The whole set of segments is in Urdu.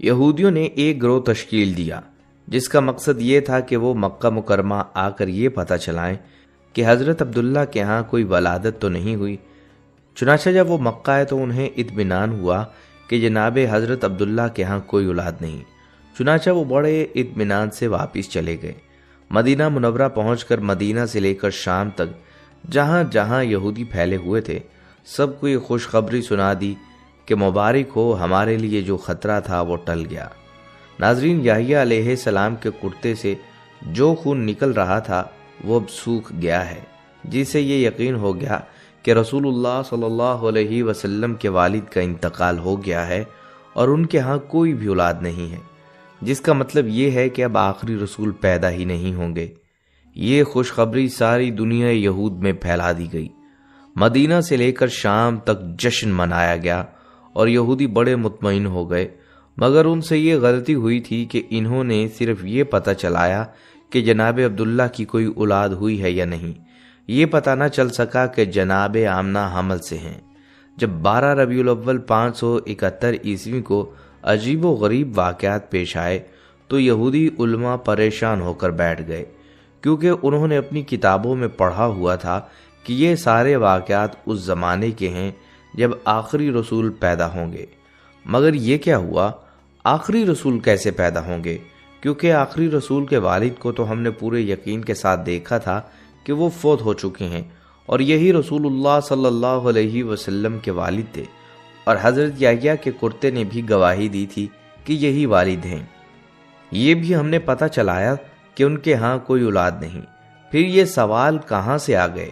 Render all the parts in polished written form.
یہودیوں نے ایک گروہ تشکیل دیا جس کا مقصد یہ تھا کہ وہ مکہ مکرمہ آ کر یہ پتہ چلائیں کہ حضرت عبداللہ کے ہاں کوئی ولادت تو نہیں ہوئی۔ چنانچہ جب وہ مکہ آئے تو انہیں اطمینان ہوا کہ جناب حضرت عبداللہ کے ہاں کوئی اولاد نہیں۔ چنانچہ وہ بڑے اطمینان سے واپس چلے گئے۔ مدینہ منورہ پہنچ کر مدینہ سے لے کر شام تک جہاں جہاں یہودی پھیلے ہوئے تھے سب کو یہ خوشخبری سنا دی کہ مبارک ہو، ہمارے لیے جو خطرہ تھا وہ ٹل گیا۔ ناظرین، یحییٰ علیہ السلام کے کرتے سے جو خون نکل رہا تھا وہ اب سوکھ گیا ہے، جس سے یہ یقین ہو گیا کہ رسول اللہ صلی اللہ علیہ وسلم کے والد کا انتقال ہو گیا ہے اور ان کے ہاں کوئی بھی اولاد نہیں ہے، جس کا مطلب یہ ہے کہ اب آخری رسول پیدا ہی نہیں ہوں گے۔ یہ خوشخبری ساری دنیا یہود میں پھیلا دی گئی۔ مدینہ سے لے کر شام تک جشن منایا گیا اور یہودی بڑے مطمئن ہو گئے، مگر ان سے یہ غلطی ہوئی تھی کہ انہوں نے صرف یہ پتہ چلایا کہ جناب عبداللہ کی کوئی اولاد ہوئی ہے یا نہیں، یہ پتہ نہ چل سکا کہ جناب آمنہ حمل سے ہیں۔ جب 12 ربیع الاول 571 عیسوی کو عجیب و غریب واقعات پیش آئے تو یہودی علماء پریشان ہو کر بیٹھ گئے، کیونکہ انہوں نے اپنی کتابوں میں پڑھا ہوا تھا کہ یہ سارے واقعات اس زمانے کے ہیں جب آخری رسول پیدا ہوں گے۔ مگر یہ کیا ہوا؟ آخری رسول کیسے پیدا ہوں گے؟ کیونکہ آخری رسول کے والد کو تو ہم نے پورے یقین کے ساتھ دیکھا تھا کہ وہ فوت ہو چکے ہیں، اور یہی رسول اللہ صلی اللہ علیہ وسلم کے والد تھے، اور حضرت یحییٰ کے کرتے نے بھی گواہی دی تھی کہ یہی والد ہیں۔ یہ بھی ہم نے پتہ چلایا کہ ان کے ہاں کوئی اولاد نہیں۔ پھر یہ سوال کہاں سے آ گئے؟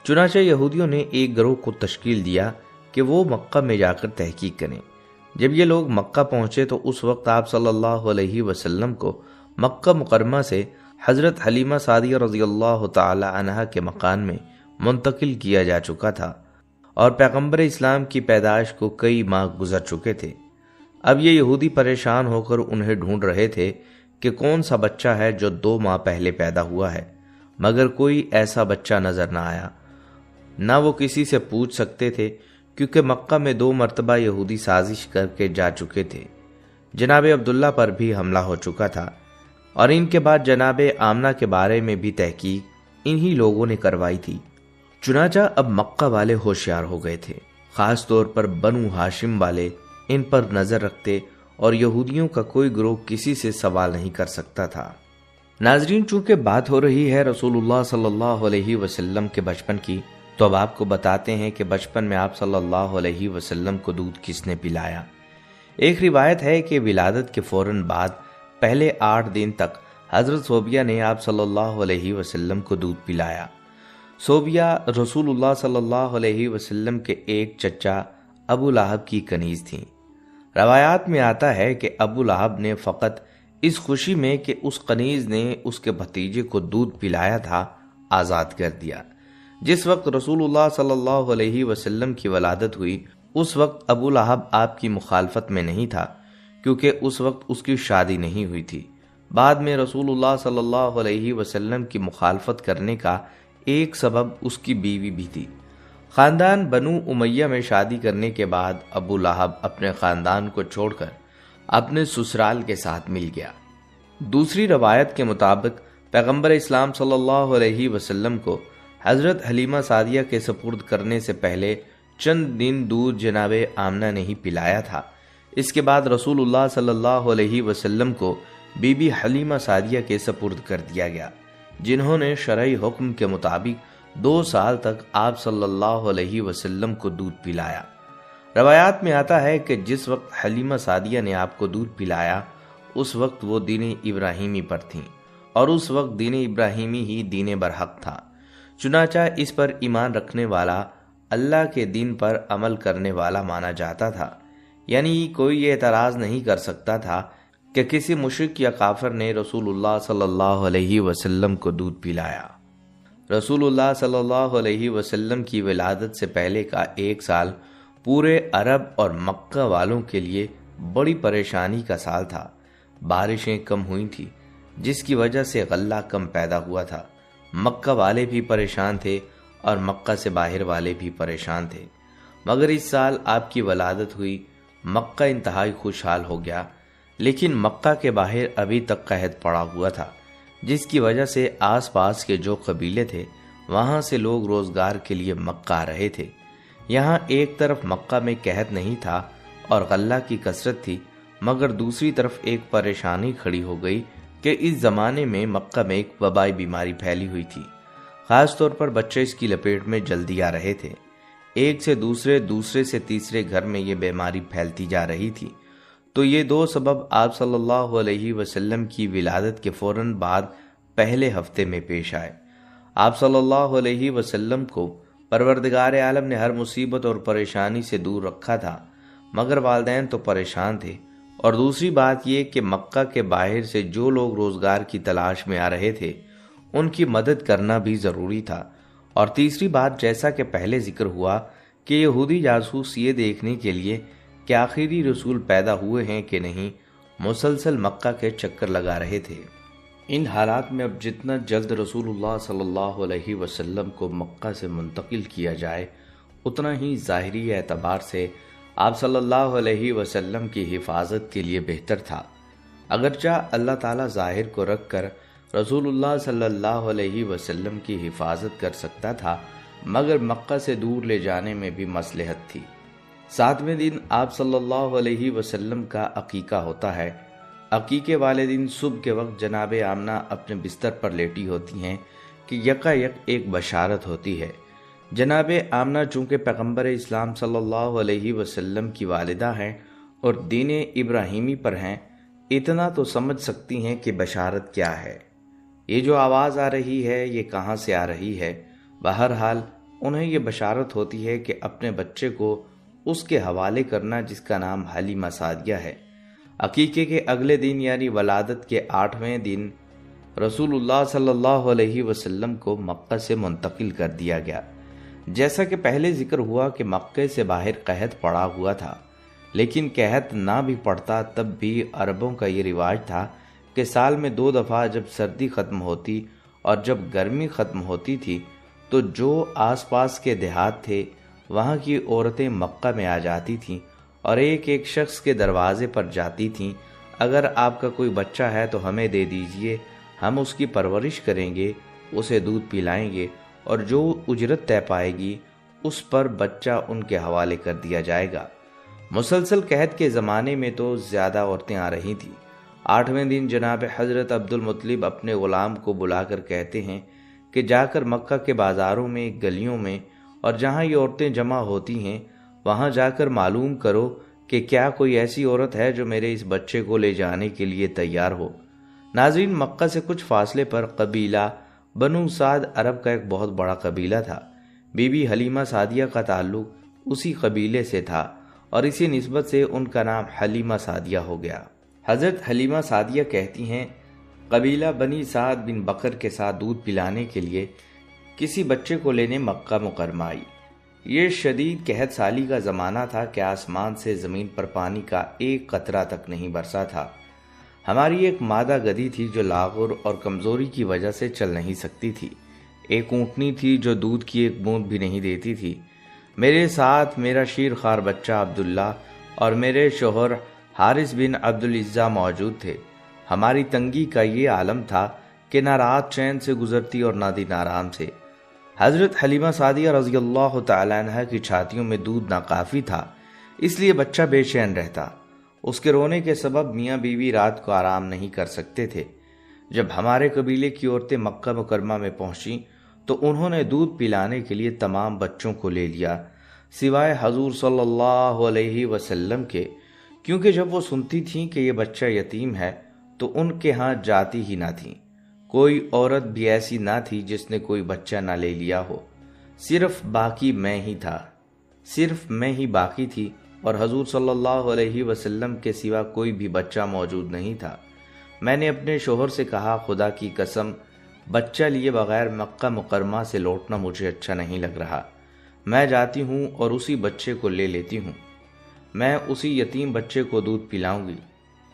چنانچہ یہودیوں نے ایک گروہ کو تشکیل دیا کہ وہ مکہ میں جا کر تحقیق کریں۔ جب یہ لوگ مکہ پہنچے تو اس وقت آپ صلی اللہ علیہ وسلم کو مکہ مکرمہ سے حضرت حلیمہ سعدیہ رضی اللہ تعالی عنہا کے مکان میں منتقل کیا جا چکا تھا، اور پیغمبر اسلام کی پیدائش کو کئی ماہ گزر چکے تھے۔ اب یہ یہودی پریشان ہو کر انہیں ڈھونڈ رہے تھے کہ کون سا بچہ ہے جو 2 ماہ پہلے پیدا ہوا ہے، مگر کوئی ایسا بچہ نظر نہ آیا۔ نہ وہ کسی سے پوچھ سکتے تھے، کیونکہ مکہ میں 2 مرتبہ یہودی سازش کر کے جا چکے تھے۔ جناب عبداللہ پر بھی حملہ ہو چکا تھا، اور ان کے بعد جناب آمنہ کے بارے میں بھی تحقیق انہی لوگوں نے کروائی تھی۔ چنانچہ اب مکہ والے ہوشیار ہو گئے تھے، خاص طور پر بنو ہاشم والے ان پر نظر رکھتے، اور یہودیوں کا کوئی گروہ کسی سے سوال نہیں کر سکتا تھا۔ ناظرین، چونکہ بات ہو رہی ہے رسول اللہ صلی اللہ علیہ وسلم کے بچپن کی، تو اب آپ کو بتاتے ہیں کہ بچپن میں آپ صلی اللہ علیہ وسلم کو دودھ کس نے پلایا۔ ایک روایت ہے کہ ولادت کے فوراً بعد پہلے 8 دن تک حضرت صوبیہ نے آپ صلی اللہ علیہ وسلم کو دودھ پلایا۔ صوبیہ رسول اللہ صلی اللہ علیہ وسلم کے ایک چچا ابو لہب کی کنیز تھیں۔ روایات میں آتا ہے کہ ابو لہب نے فقط اس خوشی میں کہ اس کنیز نے اس کے بھتیجے کو دودھ پلایا تھا آزاد کر دیا۔ جس وقت رسول اللہ صلی اللہ علیہ وسلم کی ولادت ہوئی اس وقت ابو لہب آپ کی مخالفت میں نہیں تھا، کیونکہ اس وقت اس کی شادی نہیں ہوئی تھی۔ بعد میں رسول اللہ صلی اللہ علیہ وسلم کی مخالفت کرنے کا ایک سبب اس کی بیوی بھی تھی۔ خاندان بنو امیہ میں شادی کرنے کے بعد ابو لہب اپنے خاندان کو چھوڑ کر اپنے سسرال کے ساتھ مل گیا۔ دوسری روایت کے مطابق پیغمبر اسلام صلی اللہ علیہ وسلم کو حضرت حلیمہ سعدیہ کے سپرد کرنے سے پہلے چند دن دودھ جناب آمنہ نے ہی پلایا تھا۔ اس کے بعد رسول اللہ صلی اللہ علیہ وسلم کو بی بی حلیمہ سعدیہ کے سپرد کر دیا گیا، جنہوں نے شرعی حکم کے مطابق 2 سال تک آپ صلی اللہ علیہ وسلم کو دودھ پلایا۔ روایات میں آتا ہے کہ جس وقت حلیمہ سعدیہ نے آپ کو دودھ پلایا اس وقت وہ دین ابراہیمی پر تھیں، اور اس وقت دین ابراہیمی ہی دین برحق تھا۔ چنانچہ اس پر ایمان رکھنے والا اللہ کے دین پر عمل کرنے والا مانا جاتا تھا، یعنی کوئی یہ اعتراض نہیں کر سکتا تھا کہ کسی مشرک یا کافر نے رسول اللہ صلی اللہ علیہ وسلم کو دودھ پلایا۔ رسول اللہ صلی اللہ علیہ وسلم کی ولادت سے پہلے کا 1 سال پورے عرب اور مکہ والوں کے لیے بڑی پریشانی کا سال تھا۔ بارشیں کم ہوئی تھی، جس کی وجہ سے غلہ کم پیدا ہوا تھا۔ مکہ والے بھی پریشان تھے اور مکہ سے باہر والے بھی پریشان تھے، مگر اس سال آپ کی ولادت ہوئی، مکہ انتہائی خوشحال ہو گیا۔ لیکن مکہ کے باہر ابھی تک قحط پڑا ہوا تھا، جس کی وجہ سے آس پاس کے جو قبیلے تھے وہاں سے لوگ روزگار کے لیے مکہ آ رہے تھے۔ یہاں ایک طرف مکہ میں قحط نہیں تھا اور غلہ کی کثرت تھی، مگر دوسری طرف ایک پریشانی کھڑی ہو گئی کہ اس زمانے میں مکہ میں ایک وبائی بیماری پھیلی ہوئی تھی۔ خاص طور پر بچے اس کی لپیٹ میں جلدی آ رہے تھے۔ ایک سے دوسرے، دوسرے سے تیسرے گھر میں یہ بیماری پھیلتی جا رہی تھی۔ تو یہ دو سبب آپ صلی اللہ علیہ وسلم کی ولادت کے فوراً بعد پہلے ہفتے میں پیش آئے۔ آپ صلی اللہ علیہ وسلم کو پروردگار عالم نے ہر مصیبت اور پریشانی سے دور رکھا تھا، مگر والدین تو پریشان تھے، اور دوسری بات یہ کہ مکہ کے باہر سے جو لوگ روزگار کی تلاش میں آ رہے تھے ان کی مدد کرنا بھی ضروری تھا، اور تیسری بات، جیسا کہ پہلے ذکر ہوا کہ یہودی جاسوس یہ دیکھنے کے لیے کہ آخری رسول پیدا ہوئے ہیں کہ نہیں، مسلسل مکہ کے چکر لگا رہے تھے۔ ان حالات میں اب جتنا جلد رسول اللہ صلی اللہ علیہ وسلم کو مکہ سے منتقل کیا جائے اتنا ہی ظاہری اعتبار سے آپ صلی اللہ علیہ وسلم کی حفاظت کے لیے بہتر تھا۔ اگرچہ اللہ تعالیٰ ظاہر کو رکھ کر رسول اللہ صلی اللہ علیہ وسلم کی حفاظت کر سکتا تھا، مگر مکہ سے دور لے جانے میں بھی مصلحت تھی۔ 7ویں دن آپ صلی اللہ علیہ وسلم کا عقیقہ ہوتا ہے۔ عقیقے والے دن صبح کے وقت جناب آمنہ اپنے بستر پر لیٹی ہوتی ہیں کہ یکایک ایک بشارت ہوتی ہے۔ جناب آمنہ چونکہ پیغمبر اسلام صلی اللہ علیہ وسلم کی والدہ ہیں اور دین ابراہیمی پر ہیں، اتنا تو سمجھ سکتی ہیں کہ بشارت کیا ہے، یہ جو آواز آ رہی ہے یہ کہاں سے آ رہی ہے۔ بہرحال انہیں یہ بشارت ہوتی ہے کہ اپنے بچے کو اس کے حوالے کرنا جس کا نام حلیمہ سعدیہ ہے۔ عقیقے کے اگلے دن یعنی ولادت کے 8ویں دن رسول اللہ صلی اللہ علیہ وسلم کو مکہ سے منتقل کر دیا گیا۔ جیسا کہ پہلے ذکر ہوا کہ مکہ سے باہر قحط پڑا ہوا تھا، لیکن قحط نہ بھی پڑتا تب بھی عربوں کا یہ رواج تھا کہ سال میں 2 دفعہ جب سردی ختم ہوتی اور جب گرمی ختم ہوتی تھی تو جو آس پاس کے دیہات تھے وہاں کی عورتیں مکہ میں آ جاتی تھیں اور ایک ایک شخص کے دروازے پر جاتی تھیں، اگر آپ کا کوئی بچہ ہے تو ہمیں دے دیجئے، ہم اس کی پرورش کریں گے، اسے دودھ پلائیں گے، اور جو اجرت طے پائے گی اس پر بچہ ان کے حوالے کر دیا جائے گا۔ مسلسل قحط کے زمانے میں تو زیادہ عورتیں آ رہی تھیں۔ 8ویں دن جناب حضرت عبد المطلب اپنے غلام کو بلا کر کہتے ہیں کہ جا کر مکہ کے بازاروں میں، گلیوں میں اور جہاں یہ عورتیں جمع ہوتی ہیں وہاں جا کر معلوم کرو کہ کیا کوئی ایسی عورت ہے جو میرے اس بچے کو لے جانے کے لیے تیار ہو۔ ناظرین، مکہ سے کچھ فاصلے پر قبیلہ بنو سعد عرب کا ایک بہت بڑا قبیلہ تھا۔ بی بی حلیمہ سعدیہ کا تعلق اسی قبیلے سے تھا اور اسی نسبت سے ان کا نام حلیمہ سعدیہ ہو گیا۔ حضرت حلیمہ سعدیہ کہتی ہیں، قبیلہ بنی سعد بن بکر کے ساتھ دودھ پلانے کے لیے کسی بچے کو لینے مکہ مکرمہ آئی۔ یہ شدید قحط سالی کا زمانہ تھا کہ آسمان سے زمین پر پانی کا ایک قطرہ تک نہیں برسا تھا۔ ہماری ایک مادہ گدھی تھی جو لاغر اور کمزوری کی وجہ سے چل نہیں سکتی تھی۔ ایک اونٹنی تھی جو دودھ کی ایک بوند بھی نہیں دیتی تھی۔ میرے ساتھ میرا شیرخوار بچہ عبداللہ اور میرے شوہر حارث بن عبدالعزہ موجود تھے۔ ہماری تنگی کا یہ عالم تھا کہ نہ رات چین سے گزرتی اور نہ دن آرام سے۔ حضرت حلیمہ سعدیہ رضی اللہ تعالی عنہ کی چھاتیوں میں دودھ ناکافی تھا، اس لیے بچہ بے چین رہتا۔ اس کے رونے کے سبب میاں بیوی رات کو آرام نہیں کر سکتے تھے۔ جب ہمارے قبیلے کی عورتیں مکہ مکرمہ میں پہنچیں تو انہوں نے دودھ پلانے کے لیے تمام بچوں کو لے لیا سوائے حضور صلی اللہ علیہ وسلم کے، کیونکہ جب وہ سنتی تھیں کہ یہ بچہ یتیم ہے تو ان کے ہاں جاتی ہی نہ تھیں۔ کوئی عورت بھی ایسی نہ تھی جس نے کوئی بچہ نہ لے لیا ہو، صرف میں ہی باقی تھی، اور حضور صلی اللہ علیہ وسلم کے سوا کوئی بھی بچہ موجود نہیں تھا۔ میں نے اپنے شوہر سے کہا، خدا کی قسم بچہ لیے بغیر مکہ مکرمہ سے لوٹنا مجھے اچھا نہیں لگ رہا، میں جاتی ہوں اور اسی بچے کو لے لیتی ہوں، میں اسی یتیم بچے کو دودھ پلاؤں گی۔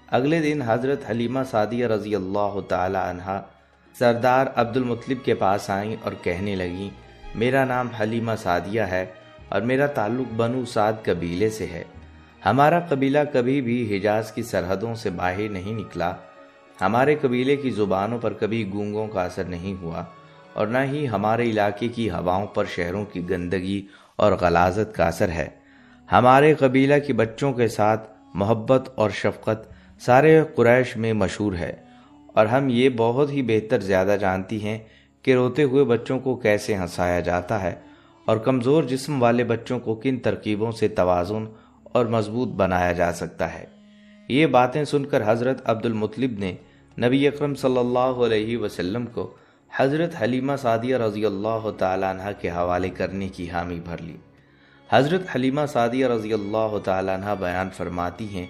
اگلے دن حضرت حلیمہ سعدیہ رضی اللہ تعالی عنہا سردار عبد المطلب کے پاس آئیں اور کہنے لگیں، میرا نام حلیمہ سعدیہ ہے اور میرا تعلق بنو سعد قبیلے سے ہے۔ ہمارا قبیلہ کبھی بھی حجاز کی سرحدوں سے باہر نہیں نکلا، ہمارے قبیلے کی زبانوں پر کبھی گونگوں کا اثر نہیں ہوا، اور نہ ہی ہمارے علاقے کی ہواؤں پر شہروں کی گندگی اور غلاظت کا اثر ہے۔ ہمارے قبیلہ کے بچوں کے ساتھ محبت اور شفقت سارے قریش میں مشہور ہے، اور ہم یہ بہت ہی بہتر زیادہ جانتی ہیں کہ روتے ہوئے بچوں کو کیسے ہنسایا جاتا ہے اور کمزور جسم والے بچوں کو کن ترکیبوں سے توازن اور مضبوط بنایا جا سکتا ہے۔ یہ باتیں سن کر حضرت عبد المطلب نے نبی اکرم صلی اللہ علیہ وسلم کو حضرت حلیمہ سعدیہ رضی اللہ تعالیٰ عنہ کے حوالے کرنے کی حامی بھر لی۔ حضرت حلیمہ سعدیہ رضی اللہ تعالیٰ عنہ بیان فرماتی ہیں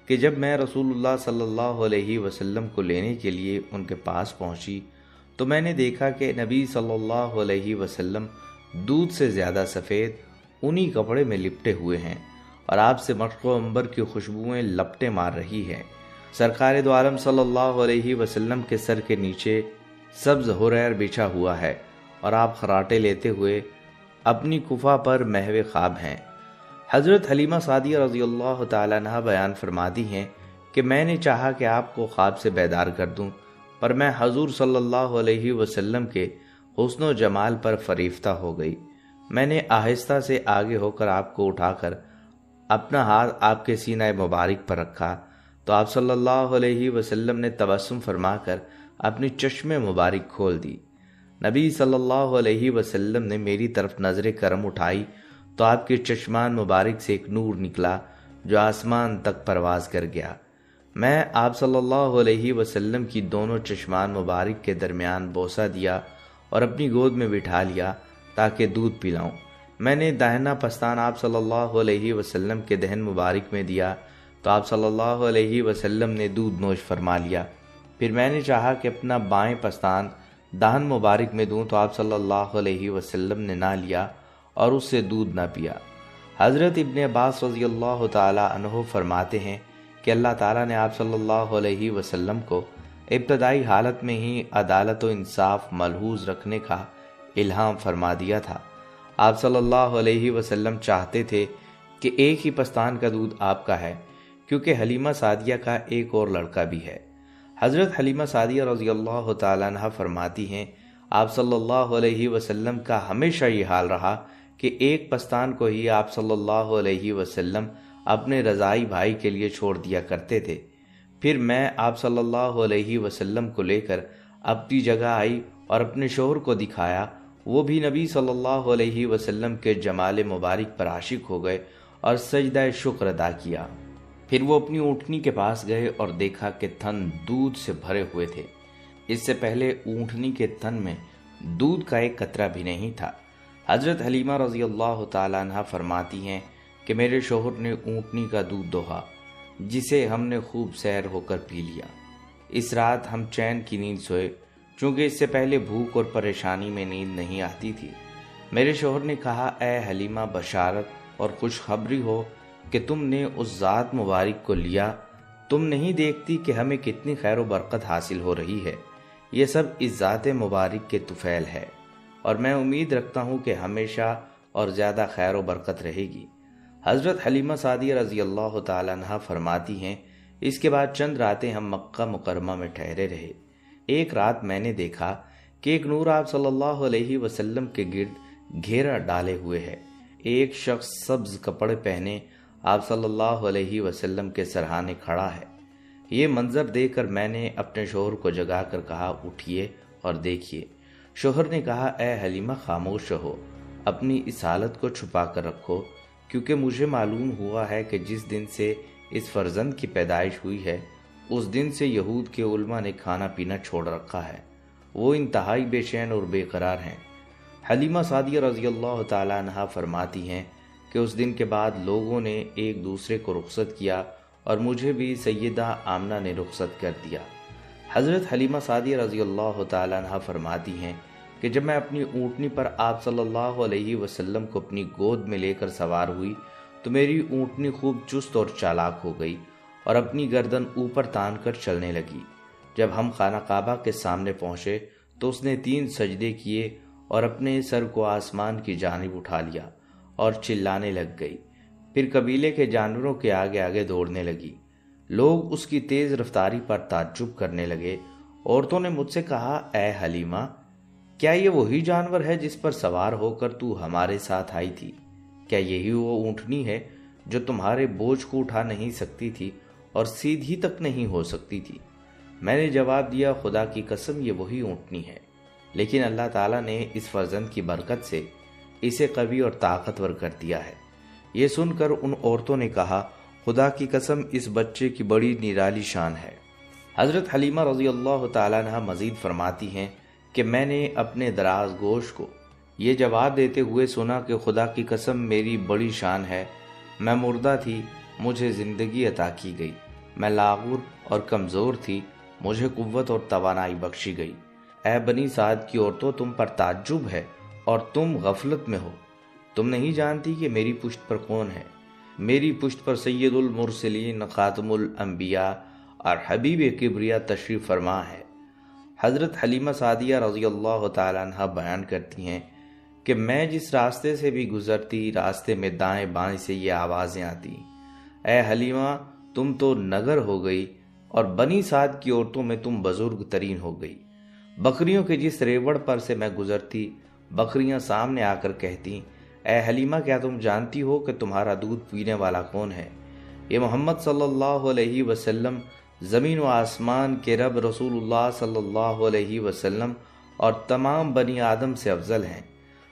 کہ جب میں رسول اللہ صلی اللہ علیہ وسلم کو لینے کے لیے ان کے پاس پہنچی تو میں نے دیکھا کہ نبی صلی اللہ علیہ وسلم دودھ سے زیادہ سفید اونی کپڑے میں لپٹے ہوئے ہیں اور آپ سے مشک و عنبر کی خوشبوئیں لپٹیں مار رہی ہے۔ سرکار دو عالم صلی اللہ علیہ وسلم کے سر کے نیچے سبز حریر بچھا ہوا ہے اور آپ خراٹے لیتے ہوئے اپنی کفا پر محو خواب ہیں۔ حضرت حلیمہ سعدیہ رضی اللہ تعالیٰ عنہ بیان فرماتی ہیں کہ میں نے چاہا کہ آپ کو خواب سے بیدار کر دوں، پر میں حضور صلی اللہ علیہ وسلم کے حسن و جمال پر فریفتہ ہو گئی۔ میں نے آہستہ سے آگے ہو کر آپ کو اٹھا کر اپنا ہاتھ آپ کے سینہ مبارک پر رکھا تو آپ صلی اللہ علیہ وسلم نے تبسم فرما کر اپنی چشم مبارک کھول دی۔ نبی صلی اللہ علیہ وسلم نے میری طرف نظر کرم اٹھائی تو آپ کے چشمان مبارک سے ایک نور نکلا جو آسمان تک پرواز کر گیا۔ میں آپ صلی اللہ علیہ وسلم کی دونوں چشمان مبارک کے درمیان بوسہ دیا اور اپنی گود میں بٹھا لیا تاکہ دودھ پلاؤں۔ میں نے داہنا پستان آپ صلی اللہ علیہ وسلم کے دہن مبارک میں دیا تو آپ صلی اللہ علیہ وسلم نے دودھ نوش فرما لیا۔ پھر میں نے چاہا کہ اپنا بائیں پستان دہن مبارک میں دوں تو آپ صلی اللہ علیہ وسلم نے نہ لیا اور اس سے دودھ نہ پیا۔ حضرت ابن عباس رضی اللہ تعالی عنہ فرماتے ہیں کہ اللہ تعالیٰ نے آپ صلی اللہ علیہ وسلم کو ابتدائی حالت میں ہی عدالت و انصاف ملحوظ رکھنے کا الہام فرما دیا تھا۔ آپ صلی اللہ علیہ وسلم چاہتے تھے کہ ایک ہی پستان کا دودھ آپ کا ہے، کیونکہ حلیمہ سعدیہ کا ایک اور لڑکا بھی ہے۔ حضرت حلیمہ سعدیہ رضی اللہ تعالیٰ عنہ فرماتی ہیں آپ صلی اللہ علیہ وسلم کا ہمیشہ یہ حال رہا کہ ایک پستان کو ہی آپ صلی اللہ علیہ وسلم اپنے رضائی بھائی کے لیے چھوڑ دیا کرتے تھے۔ پھر میں آپ صلی اللہ علیہ وسلم کو لے کر اپنی جگہ آئی اور اپنے شوہر کو دکھایا، وہ بھی نبی صلی اللہ علیہ وسلم کے جمال مبارک پر عاشق ہو گئے اور سجدہ شکر ادا کیا۔ پھر وہ اپنی اونٹنی کے پاس گئے اور دیکھا کہ تھن دودھ سے بھرے ہوئے تھے۔ اس سے پہلے اونٹنی کے تھن میں دودھ کا ایک قطرہ بھی نہیں تھا۔ حضرت حلیمہ رضی اللہ تعالیٰ عنہ فرماتی ہیں کہ میرے شوہر نے اونٹنی کا دودھ دوہا، جسے ہم نے خوب سیر ہو کر پی لیا۔ اس رات ہم چین کی نیند سوئے، چونکہ اس سے پہلے بھوک اور پریشانی میں نیند نہیں آتی تھی۔ میرے شوہر نے کہا، اے حلیمہ، بشارت اور خوشخبری ہو کہ تم نے اس ذات مبارک کو لیا، تم نہیں دیکھتی کہ ہمیں کتنی خیر و برکت حاصل ہو رہی ہے؟ یہ سب اس ذات مبارک کے طفیل ہے، اور میں امید رکھتا ہوں کہ ہمیشہ اور زیادہ خیر و برکت رہے گی۔ حضرت حلیمہ سعدیہ رضی اللہ تعالیٰ عنہ فرماتی ہیں اس کے بعد چند راتیں ہم مکہ مکرمہ میں ٹھہرے رہے۔ ایک رات میں نے دیکھا کہ ایک نور آپ صلی اللہ علیہ وسلم کے گرد گھیرا ڈالے ہوئے ہے۔ ایک شخص سبز کپڑے پہنے آپ صلی اللہ علیہ وسلم کے سرہانے کھڑا ہے۔ یہ منظر دیکھ کر میں نے اپنے شوہر کو جگا کر کہا، اٹھیے اور دیکھیے۔ شوہر نے کہا، اے حلیمہ، خاموش رہو، اپنی اس حالت کو چھپا کر رکھو، کیونکہ مجھے معلوم ہوا ہے کہ جس دن سے اس فرزند کی پیدائش ہوئی ہے اس دن سے یہود کے علماء نے کھانا پینا چھوڑ رکھا ہے، وہ انتہائی بے چین اور بے قرار ہیں۔ حلیمہ سعدیہ رضی اللہ تعالیٰ عنہ فرماتی ہیں کہ اس دن کے بعد لوگوں نے ایک دوسرے کو رخصت کیا اور مجھے بھی سیدہ آمنہ نے رخصت کر دیا۔ حضرت حلیمہ سعدیہ رضی اللہ تعالیٰ عنہ فرماتی ہیں کہ جب میں اپنی اونٹنی پر آپ صلی اللہ علیہ وسلم کو اپنی گود میں لے کر سوار ہوئی تو میری اونٹنی خوب چست اور چالاک ہو گئی اور اپنی گردن اوپر تان کر چلنے لگی۔ جب ہم خانہ کعبہ کے سامنے پہنچے تو اس نے 3 سجدے کیے اور اپنے سر کو آسمان کی جانب اٹھا لیا اور چلانے لگ گئی۔ پھر قبیلے کے جانوروں کے آگے آگے دوڑنے لگی۔ لوگ اس کی تیز رفتاری پر تعجب کرنے لگے۔ عورتوں نے مجھ سے کہا، اے حلیمہ، کیا یہ وہی جانور ہے جس پر سوار ہو کر تو ہمارے ساتھ آئی تھی؟ کیا یہی وہ اونٹنی ہے جو تمہارے بوجھ کو اٹھا نہیں سکتی تھی اور سیدھی تک نہیں ہو سکتی تھی؟ میں نے جواب دیا، خدا کی قسم یہ وہی اونٹنی ہے، لیکن اللہ تعالیٰ نے اس فرزند کی برکت سے اسے قوی اور طاقتور کر دیا ہے۔ یہ سن کر ان عورتوں نے کہا، خدا کی قسم اس بچے کی بڑی نرالی شان ہے۔ حضرت حلیمہ رضی اللہ تعالیٰ عنہ مزید فرماتی ہیں کہ میں نے اپنے دراز گوش کو یہ جواب دیتے ہوئے سنا کہ خدا کی قسم میری بڑی شان ہے، میں مردہ تھی، مجھے زندگی عطا کی گئی، میں لاغر اور کمزور تھی، مجھے قوت اور توانائی بخشی گئی۔ اے بنی سعد کی عورتوں، تم پر تعجب ہے اور تم غفلت میں ہو۔ تم نہیں جانتی کہ میری پشت پر کون ہے؟ میری پشت پر سید المرسلین، خاتم الانبیاء اور حبیب کبریا تشریف فرما ہے۔ حضرت حلیمہ سعدیہ رضی اللہ تعالیٰ عنہ بیان کرتی ہیں کہ میں جس راستے سے بھی گزرتی، راستے میں دائیں بائیں سے یہ آوازیں آتی، اے حلیمہ تم تو نگر ہو گئی اور بنی سعد کی عورتوں میں تم بزرگ ترین ہو گئی۔ بکریوں کے جس ریوڑ پر سے میں گزرتی، بکریاں سامنے آ کر کہتی، اے حلیمہ کیا تم جانتی ہو کہ تمہارا دودھ پینے والا کون ہے؟ یہ محمد صلی اللہ علیہ وسلم، زمین و آسمان کے رب رسول اللہ صلی اللہ علیہ وسلم اور تمام بنی آدم سے افضل ہیں۔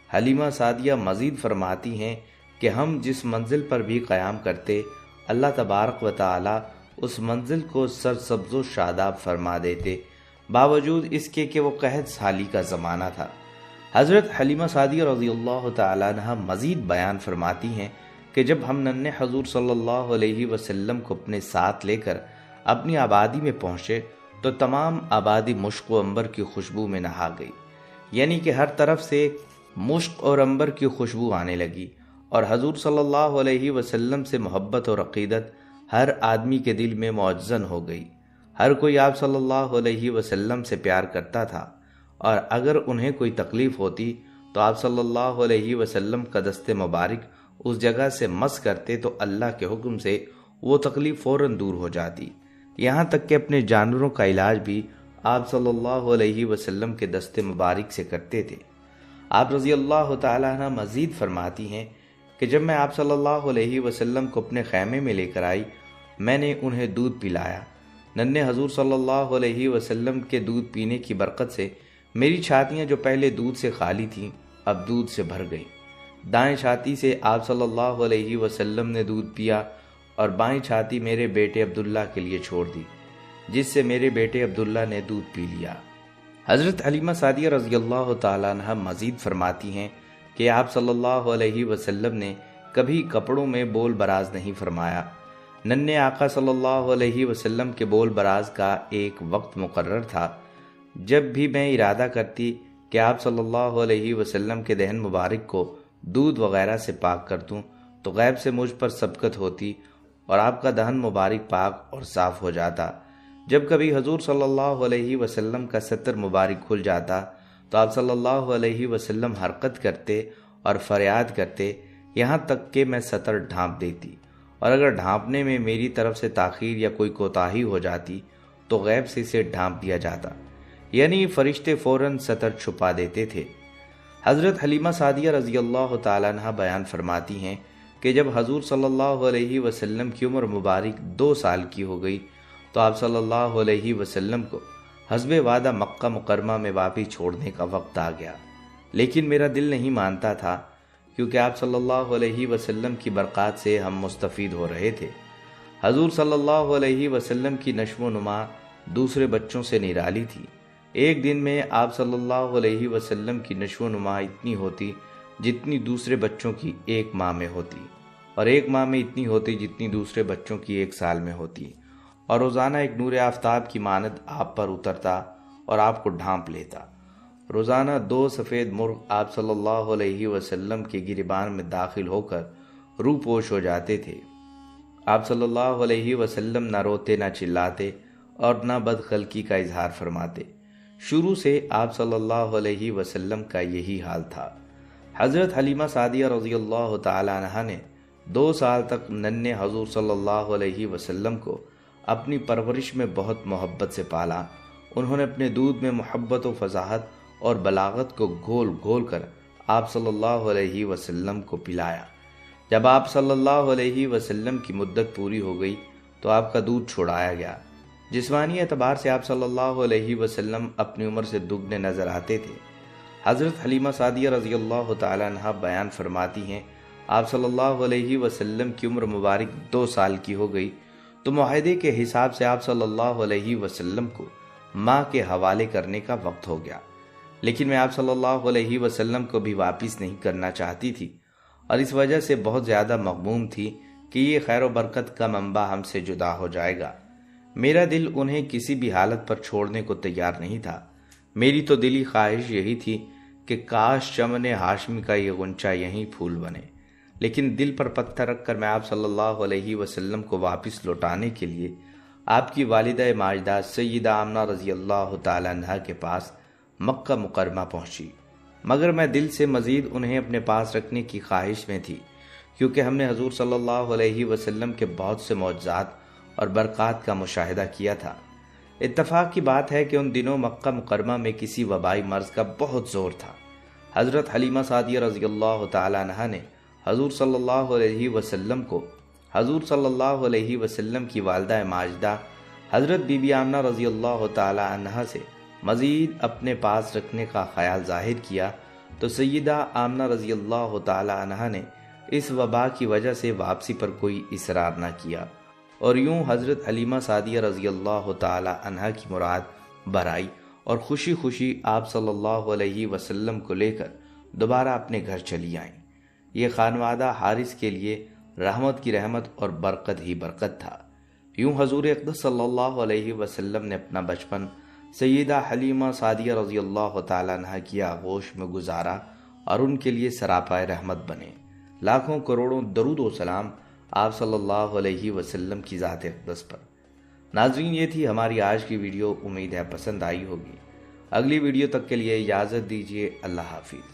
حلیمہ سعدیہ مزید فرماتی ہیں کہ ہم جس منزل پر بھی قیام کرتے، اللہ تبارک و تعالی اس منزل کو سرسبز و شاداب فرما دیتے، باوجود اس کے کہ وہ قحط سالی کا زمانہ تھا۔ حضرت حلیمہ سعدیہ رضی اللہ تعالیٰ عنہ مزید بیان فرماتی ہیں کہ جب ہم ننھے حضور صلی اللہ علیہ وسلم کو اپنے ساتھ لے کر اپنی آبادی میں پہنچے تو تمام آبادی مشک و عنبر کی خوشبو میں نہا گئی، یعنی کہ ہر طرف سے مشک اور عنبر کی خوشبو آنے لگی، اور حضور صلی اللہ علیہ وسلم سے محبت اور عقیدت ہر آدمی کے دل میں معجزن ہو گئی۔ ہر کوئی آپ صلی اللہ علیہ وسلم سے پیار کرتا تھا، اور اگر انہیں کوئی تکلیف ہوتی تو آپ صلی اللہ علیہ وسلم کا دست مبارک اس جگہ سے مس کرتے تو اللہ کے حکم سے وہ تکلیف فوراً دور ہو جاتی۔ یہاں تک کہ اپنے جانوروں کا علاج بھی آپ صلی اللہ علیہ وسلم کے دست مبارک سے کرتے تھے۔ آپ رضی اللہ تعالیٰ عنہ مزید فرماتی ہیں کہ جب میں آپ صلی اللہ علیہ وسلم کو اپنے خیمے میں لے کر آئی، میں نے انہیں دودھ پلایا۔ ننھے حضور صلی اللہ علیہ وسلم کے دودھ پینے کی برکت سے میری چھاتیاں جو پہلے دودھ سے خالی تھیں اب دودھ سے بھر گئیں۔ دائیں چھاتی سے آپ صلی اللہ علیہ وسلم نے دودھ پیا اور بائیں چھاتی میرے بیٹے عبداللہ کے لیے چھوڑ دی، جس سے میرے بیٹے عبداللہ نے دودھ پی لیا۔ حضرت حلیمہ سعدیہ رضی اللہ تعالیٰ عنہ مزید فرماتی ہیں کہ آپ صلی اللہ علیہ وسلم نے کبھی کپڑوں میں بول براز نہیں فرمایا۔ ننھے آقا صلی اللہ علیہ وسلم کے بول براز کا ایک وقت مقرر تھا۔ جب بھی میں ارادہ کرتی کہ آپ صلی اللہ علیہ وسلم کے دہن مبارک کو دودھ وغیرہ سے پاک کر دوں تو غیب سے مجھ پر سبقت ہوتی اور آپ کا دہن مبارک پاک اور صاف ہو جاتا۔ جب کبھی حضور صلی اللہ علیہ وسلم کا ستر مبارک کھل جاتا تو آپ صلی اللہ علیہ وسلم حرکت کرتے اور فریاد کرتے، یہاں تک کہ میں ستر ڈھانپ دیتی، اور اگر ڈھانپنے میں میری طرف سے تاخیر یا کوئی کوتاہی ہو جاتی تو غیب سے اسے ڈھانپ دیا جاتا، یعنی فرشتے فوراً ستر چھپا دیتے تھے۔ حضرت حلیمہ سعدیہ رضی اللہ تعالیٰ عنہ بیان فرماتی ہیں کہ جب حضور صلی اللہ علیہ وسلم کی عمر مبارک 2 سال کی ہو گئی تو آپ صلی اللہ علیہ وسلم کو حسب وعدہ مکہ مکرمہ میں واپس چھوڑنے کا وقت آ گیا، لیکن میرا دل نہیں مانتا تھا، کیونکہ آپ صلی اللہ علیہ وسلم کی برکات سے ہم مستفید ہو رہے تھے۔ حضور صلی اللہ علیہ وسلم کی نشو و نما دوسرے بچوں سے نرالی تھی۔ ایک دن میں آپ صلی اللہ علیہ وسلم کی نشو و نما اتنی ہوتی جتنی دوسرے بچوں کی 1 ماہ میں ہوتی، اور 1 ماہ میں اتنی ہوتی جتنی دوسرے بچوں کی 1 سال میں ہوتی، اور روزانہ ایک نور آفتاب کی مانند آپ پر اترتا اور آپ کو ڈھانپ لیتا۔ روزانہ 2 سفید مرغ آپ صلی اللہ علیہ وسلم کے گریبان میں داخل ہو کر روح پوش ہو جاتے تھے۔ آپ صلی اللہ علیہ وسلم نہ روتے نہ چلاتے اور نہ بدخلقی کا اظہار فرماتے۔ شروع سے آپ صلی اللہ علیہ وسلم کا یہی حال تھا۔ حضرت حلیمہ سعدیہ رضی اللہ تعالی عنہا نے 2 سال تک ننھے حضور صلی اللہ علیہ وسلم کو اپنی پرورش میں بہت محبت سے پالا۔ انہوں نے اپنے دودھ میں محبت و فصاحت اور بلاغت کو گھول گھول کر آپ صلی اللہ علیہ وسلم کو پلایا۔ جب آپ صلی اللہ علیہ وسلم کی مدت پوری ہو گئی تو آپ کا دودھ چھڑایا گیا۔ جسمانی اعتبار سے آپ صلی اللہ علیہ وسلم اپنی عمر سے دگنے نظر آتے تھے۔ حضرت حلیمہ سعدیہ رضی اللہ تعالی عنہا بیان فرماتی ہیں، آپ صلی اللہ علیہ وسلم کی عمر مبارک 2 سال کی ہو گئی تو معاہدے کے حساب سے آپ صلی اللہ علیہ وسلم کو ماں کے حوالے کرنے کا وقت ہو گیا، لیکن میں آپ صلی اللہ علیہ وسلم کو بھی واپس نہیں کرنا چاہتی تھی اور اس وجہ سے بہت زیادہ مغموم تھی کہ یہ خیر و برکت کا منبع ہم سے جدا ہو جائے گا۔ میرا دل انہیں کسی بھی حالت پر چھوڑنے کو تیار نہیں تھا۔ میری تو دلی خواہش یہی تھی کہ کاش چمن ہاشمی کا یہ غنچہ یہیں پھول بنے، لیکن دل پر پتھر رکھ کر میں آپ صلی اللہ علیہ وسلم کو واپس لوٹانے کے لیے آپ کی والدہ ماجدہ سیدہ آمنہ رضی اللہ تعالی عنہا کے پاس مکہ مکرمہ پہنچی، مگر میں دل سے مزید انہیں اپنے پاس رکھنے کی خواہش میں تھی، کیونکہ ہم نے حضور صلی اللہ علیہ وسلم کے بہت سے معجزات اور برکات کا مشاہدہ کیا تھا۔ اتفاق کی بات ہے کہ ان دنوں مکہ مکرمہ میں کسی وبائی مرض کا بہت زور تھا۔ حضرت حلیمہ سعدیہ رضی اللہ تعالی عنہا نے حضور صلی اللہ علیہ وسلم کو حضور صلی اللہ علیہ وسلم کی والدہ ماجدہ حضرت بی بی آمنہ رضی اللہ تعالی عنہا سے مزید اپنے پاس رکھنے کا خیال ظاہر کیا تو سیدہ آمنہ رضی اللہ تعالی عنہا نے اس وبا کی وجہ سے واپسی پر کوئی اصرار نہ کیا اور یوں حضرت حلیمہ سعدیہ رضی اللہ تعالی عنہا کی مراد بھرائی اور خوشی خوشی آپ صلی اللہ علیہ وسلم کو لے کر دوبارہ اپنے گھر چلی آئیں۔ یہ خانوادہ حارث کے لیے رحمت کی رحمت اور برکت ہی برکت تھا۔ یوں حضور اقدس صلی اللہ علیہ وسلم نے اپنا بچپن سیدہ حلیمہ سعدیہ رضی اللہ تعالی عنہا کی آغوش میں گزارا اور ان کے لیے سراپائے رحمت بنے۔ لاکھوں کروڑوں درود و سلام آپ صلی اللہ علیہ وسلم کی ذات اقدس پر۔ ناظرین، یہ تھی ہماری آج کی ویڈیو، امید ہے پسند آئی ہوگی۔ اگلی ویڈیو تک کے لیے اجازت دیجیے، اللہ حافظ۔